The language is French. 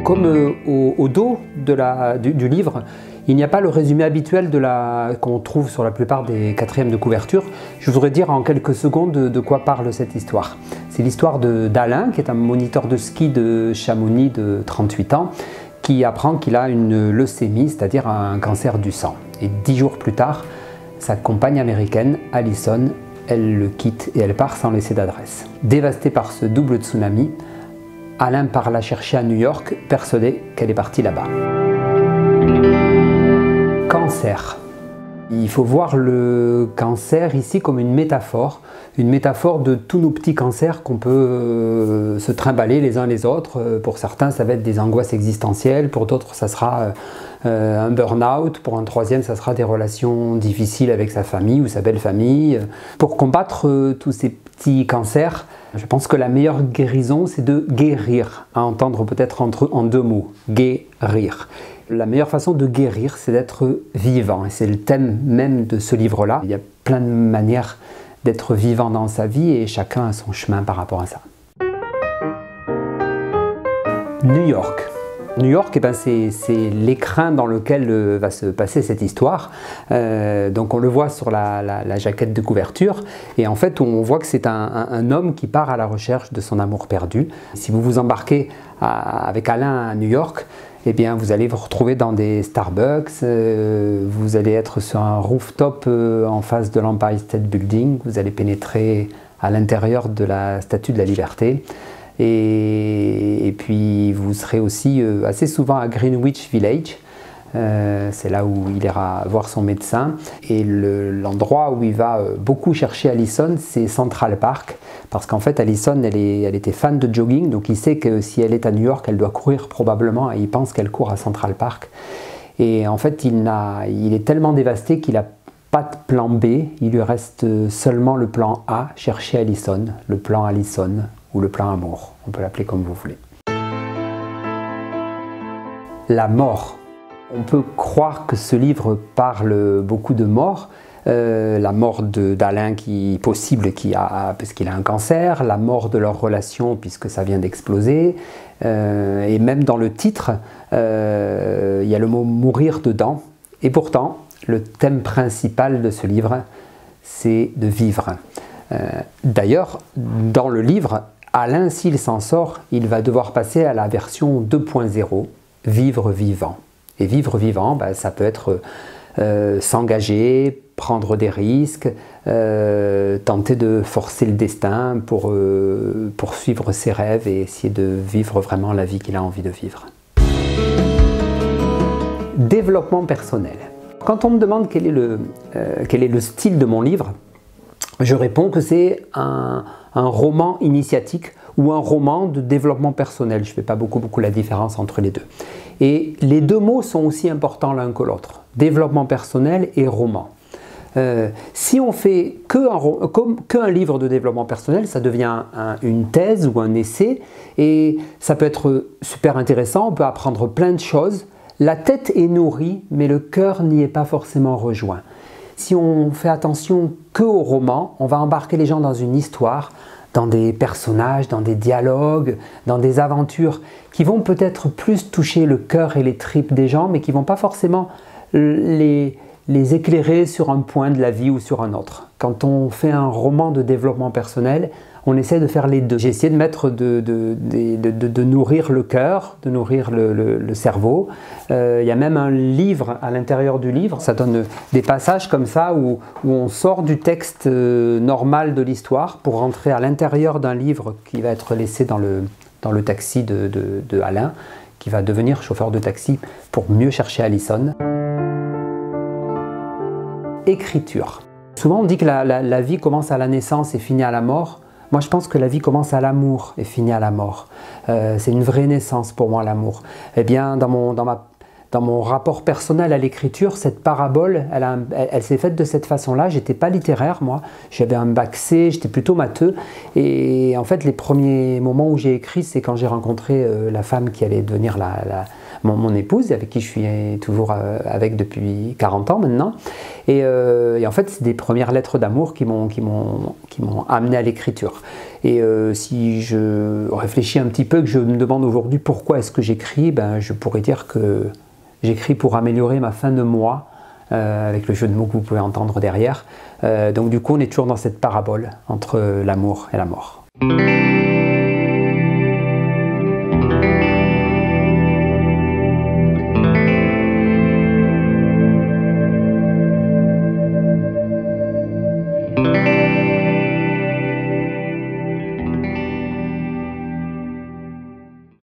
Comme au dos du livre, il n'y a pas le résumé habituel qu'on trouve sur la plupart des quatrièmes de couverture. Je voudrais dire en quelques secondes de quoi parle cette histoire. C'est l'histoire d'Alain, qui est un moniteur de ski de Chamonix de 38 ans, qui apprend qu'il a une leucémie, c'est-à-dire un cancer du sang. Et 10 jours plus tard, sa compagne américaine, Allison, elle le quitte et elle part sans laisser d'adresse. Dévasté par ce double tsunami, Alain part la chercher à New York, persuadé qu'elle est partie là-bas. Cancer. Il faut voir le cancer ici comme une métaphore de tous nos petits cancers qu'on peut se trimballer les uns les autres. Pour certains, ça va être des angoisses existentielles, pour d'autres, ça sera un burn-out, pour un troisième, ça sera des relations difficiles avec sa famille ou sa belle famille. Pour combattre tous ces petits cancers, je pense que la meilleure guérison, c'est de guérir, à entendre peut-être en deux mots, guérir. La meilleure façon de guérir, c'est d'être vivant, et c'est le thème même de ce livre-là. Il y a plein de manières d'être vivant dans sa vie, et chacun a son chemin par rapport à ça. New York. New York, eh ben, c'est l'écrin dans lequel va se passer cette histoire. Donc on le voit sur la jaquette de couverture, et en fait on voit que c'est un homme qui part à la recherche de son amour perdu. Si vous vous embarquez avec Alain à New York, eh bien, vous allez vous retrouver dans des Starbucks, vous allez être sur un rooftop en face de l'Empire State Building, vous allez pénétrer à l'intérieur de la Statue de la Liberté. Et puis vous serez aussi assez souvent à Greenwich Village, c'est là où il ira voir son médecin. Et l'endroit où il va beaucoup chercher Allison, c'est Central Park, parce qu'en fait Allison, elle était fan de jogging, donc il sait que si elle est à New York, elle doit courir probablement, et il pense qu'elle court à Central Park. Et en fait, il est tellement dévasté qu'il n'a pas de plan B, il lui reste seulement le plan A, chercher Allison, le plan Allison, ou le plan amour, on peut l'appeler comme vous voulez. La mort. On peut croire que ce livre parle beaucoup de mort, la mort d'Alain possible puisqu'il a un cancer, la mort de leur relation puisque ça vient d'exploser, et même dans le titre, il y a le mot mourir dedans, et pourtant le thème principal de ce livre, c'est de vivre. D'ailleurs, dans le livre, Alain, s'il s'en sort, il va devoir passer à la version 2.0, vivre vivant. Et vivre vivant, ça peut être s'engager, prendre des risques, tenter de forcer le destin pour poursuivre ses rêves et essayer de vivre vraiment la vie qu'il a envie de vivre. Développement personnel. Quand on me demande quel est le style de mon livre, je réponds que c'est un roman initiatique ou un roman de développement personnel. Je ne fais pas beaucoup la différence entre les deux. Et les deux mots sont aussi importants l'un que l'autre. Développement personnel et roman. Si on fait qu'un livre de développement personnel, ça devient une thèse ou un essai, et ça peut être super intéressant, on peut apprendre plein de choses. La tête est nourrie, mais le cœur n'y est pas forcément rejoint. Si on fait attention qu'au roman, on va embarquer les gens dans une histoire, dans des personnages, dans des dialogues, dans des aventures qui vont peut-être plus toucher le cœur et les tripes des gens, mais qui ne vont pas forcément les éclairer sur un point de la vie ou sur un autre. Quand on fait un roman de développement personnel, on essaie de faire les deux. J'ai essayé de nourrir le cœur, de nourrir le cerveau. Il y a même un livre à l'intérieur du livre. Ça donne des passages comme ça où on sort du texte normal de l'histoire pour rentrer à l'intérieur d'un livre qui va être laissé dans le taxi de Alain, qui va devenir chauffeur de taxi pour mieux chercher Allison. Écriture. Souvent on dit que la vie commence à la naissance et finit à la mort. Moi, je pense que la vie commence à l'amour et finit à la mort. C'est une vraie naissance pour moi, l'amour. Eh bien, dans mon rapport personnel à l'écriture, cette parabole, elle s'est faite de cette façon-là. J'étais pas littéraire, moi. J'avais un bac C, j'étais plutôt matheux. Et en fait, les premiers moments où j'ai écrit, c'est quand j'ai rencontré la femme qui allait devenir mon épouse, avec qui je suis toujours avec depuis 40 ans maintenant. Et en fait, c'est des premières lettres d'amour qui m'ont amené à l'écriture. Et si je réfléchis un petit peu, que je me demande aujourd'hui pourquoi est-ce que j'écris, ben, je pourrais dire que j'écris pour améliorer ma fin de mois, avec le jeu de mots que vous pouvez entendre derrière. Donc du coup, on est toujours dans cette parabole entre l'amour et la mort.